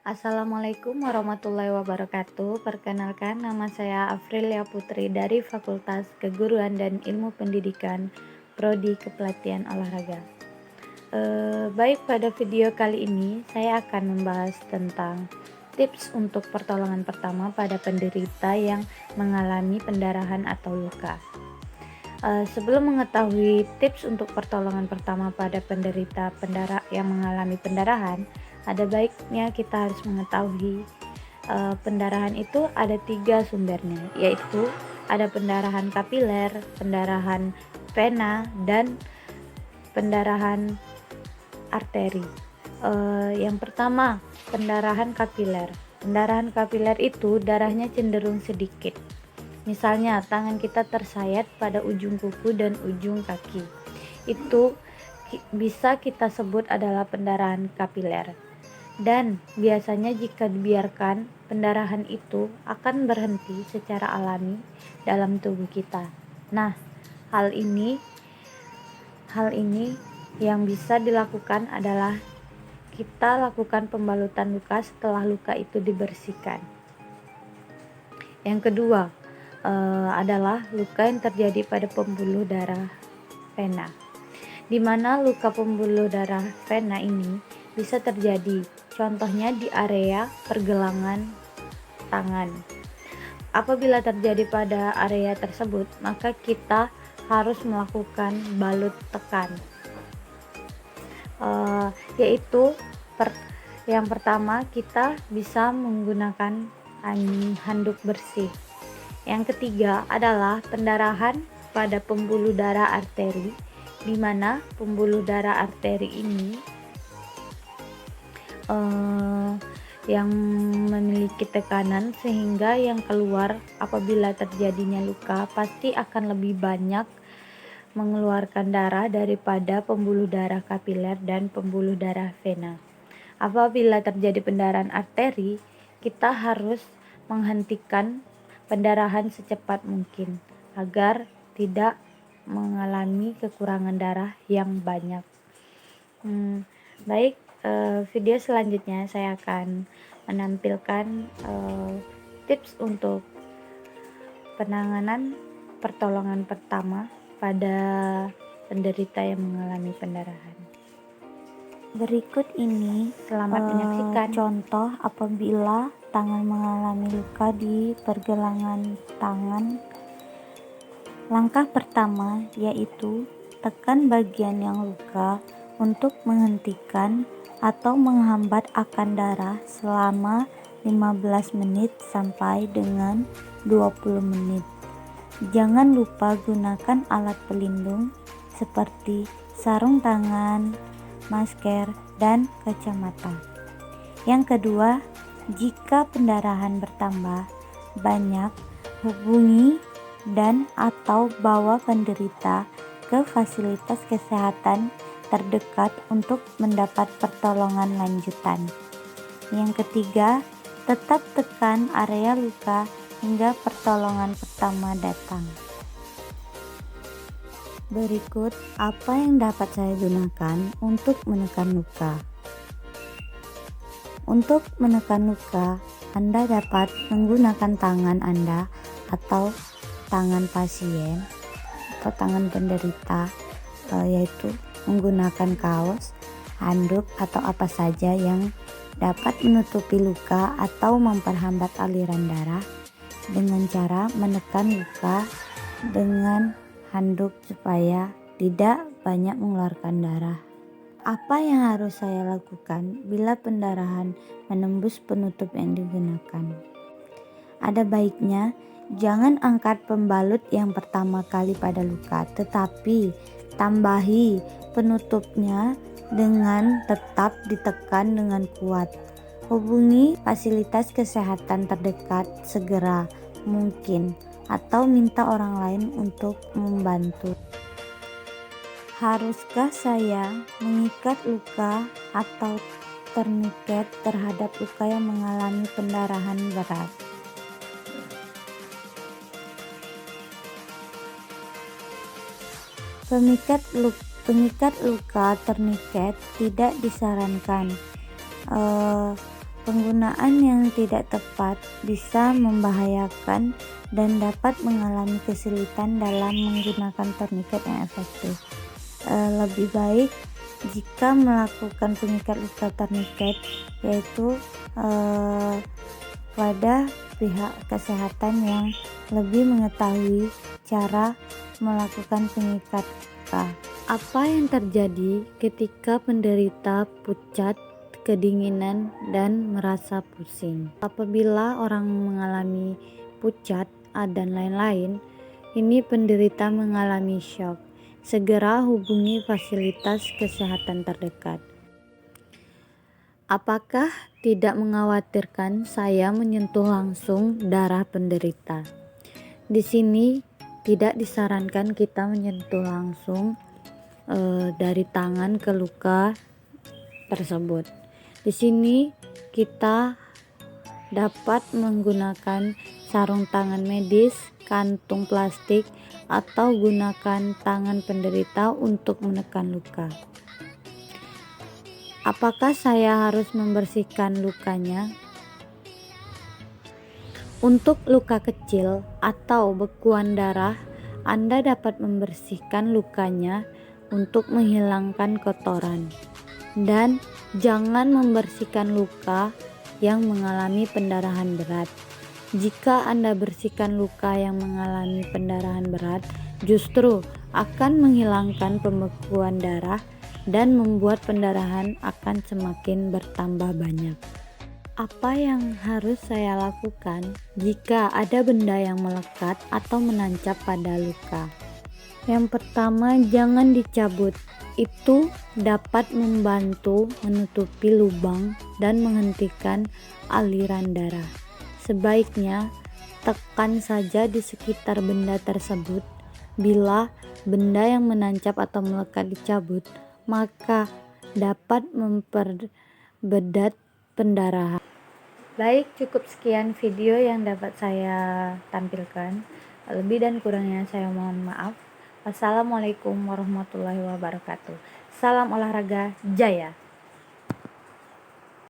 Assalamualaikum warahmatullahi wabarakatuh. Perkenalkan, nama saya Afrilia Putri dari Fakultas Keguruan dan Ilmu Pendidikan, Prodi Kepelatihan Olahraga. Baik, pada video kali ini saya akan membahas tentang tips untuk pertolongan pertama pada penderita yang mengalami pendarahan atau luka. Sebelum mengetahui tips untuk pertolongan pertama pada penderita yang mengalami pendarahan, ada baiknya kita harus mengetahui pendarahan itu ada 3 sumbernya, yaitu ada pendarahan kapiler, pendarahan vena, dan pendarahan arteri. Yang pertama, pendarahan kapiler. Pendarahan kapiler itu darahnya cenderung sedikit. Misalnya, tangan kita tersayat pada ujung kuku dan ujung kaki. Itu bisa kita sebut adalah pendarahan kapiler. Dan biasanya jika dibiarkan, pendarahan itu akan berhenti secara alami dalam tubuh kita. Nah, hal ini yang bisa dilakukan adalah kita lakukan pembalutan luka setelah luka itu dibersihkan. Yang kedua adalah luka yang terjadi pada pembuluh darah vena, di mana luka pembuluh darah vena ini bisa terjadi, contohnya di area pergelangan tangan. Apabila terjadi pada area tersebut, maka kita harus melakukan balut tekan, yaitu yang pertama kita bisa menggunakan handuk bersih. Yang ketiga adalah pendarahan pada pembuluh darah arteri, di mana pembuluh darah arteri ini yang memiliki tekanan sehingga yang keluar apabila terjadinya luka pasti akan lebih banyak mengeluarkan darah daripada pembuluh darah kapiler dan pembuluh darah vena. Apabila terjadi pendarahan arteri, kita harus menghentikan pendarahan secepat mungkin agar tidak mengalami kekurangan darah yang banyak. Baik, video selanjutnya saya akan menampilkan tips untuk penanganan pertolongan pertama pada penderita yang mengalami pendarahan. Berikut ini selamat menyaksikan contoh apabila tangan mengalami luka di pergelangan tangan. Langkah pertama yaitu tekan bagian yang luka untuk menghentikan atau menghambat akan darah selama 15 menit sampai dengan 20 menit. Jangan lupa gunakan alat pelindung seperti sarung tangan, masker, dan kacamata. Yang kedua, jika pendarahan bertambah banyak, hubungi dan atau bawa penderita ke fasilitas kesehatan terdekat untuk mendapat pertolongan lanjutan. Yang ketiga, tetap tekan area luka hingga pertolongan pertama datang. Berikut apa yang dapat saya gunakan untuk menekan luka. Untuk menekan luka, Anda dapat menggunakan tangan Anda atau tangan pasien atau tangan penderita, yaitu menggunakan kaos, handuk, atau apa saja yang dapat menutupi luka atau memperhambat aliran darah dengan cara menekan luka dengan handuk supaya tidak banyak mengeluarkan darah. Apa yang harus saya lakukan bila pendarahan menembus penutup yang digunakan? Ada baiknya jangan angkat pembalut yang pertama kali pada luka, tetapi tambahi penutupnya dengan tetap ditekan dengan kuat. Hubungi fasilitas kesehatan terdekat segera mungkin atau minta orang lain untuk membantu. Haruskah saya mengikat luka atau tourniquet terhadap luka yang mengalami pendarahan berat? Pengikat luka tourniquet tidak disarankan. Penggunaan yang tidak tepat bisa membahayakan dan dapat mengalami kesulitan dalam menggunakan tourniquet yang efektif. Lebih baik jika melakukan pengikat luka tourniquet yaitu pada pihak kesehatan yang lebih mengetahui cara melakukan pengikat luka. Apa yang terjadi ketika penderita pucat, kedinginan, dan merasa pusing? Apabila orang mengalami pucat dan lain-lain, ini penderita mengalami shock. Segera hubungi fasilitas kesehatan terdekat. Apakah tidak mengkhawatirkan saya menyentuh langsung darah penderita? Di sini tidak disarankan kita menyentuh langsung dari tangan ke luka tersebut. Di sini kita dapat menggunakan sarung tangan medis, kantung plastik, atau gunakan tangan penderita untuk menekan luka. Apakah saya harus membersihkan lukanya? Untuk luka kecil atau bekuan darah, Anda dapat membersihkan lukanya untuk menghilangkan kotoran, dan jangan membersihkan luka yang mengalami pendarahan berat. Jika Anda bersihkan luka yang mengalami pendarahan berat, justru akan menghilangkan pembekuan darah dan membuat pendarahan akan semakin bertambah banyak. Apa yang harus saya lakukan jika ada benda yang melekat atau menancap pada luka? Yang pertama, jangan dicabut. Itu dapat membantu menutupi lubang dan menghentikan aliran darah. Sebaiknya tekan saja di sekitar benda tersebut. Bila benda yang menancap atau melekat dicabut, maka dapat memperbedat pendarahan. Baik, cukup sekian video yang dapat saya tampilkan. Lebih dan kurangnya saya mohon maaf. Wassalamualaikum warahmatullahi wabarakatuh. Salam olahraga jaya.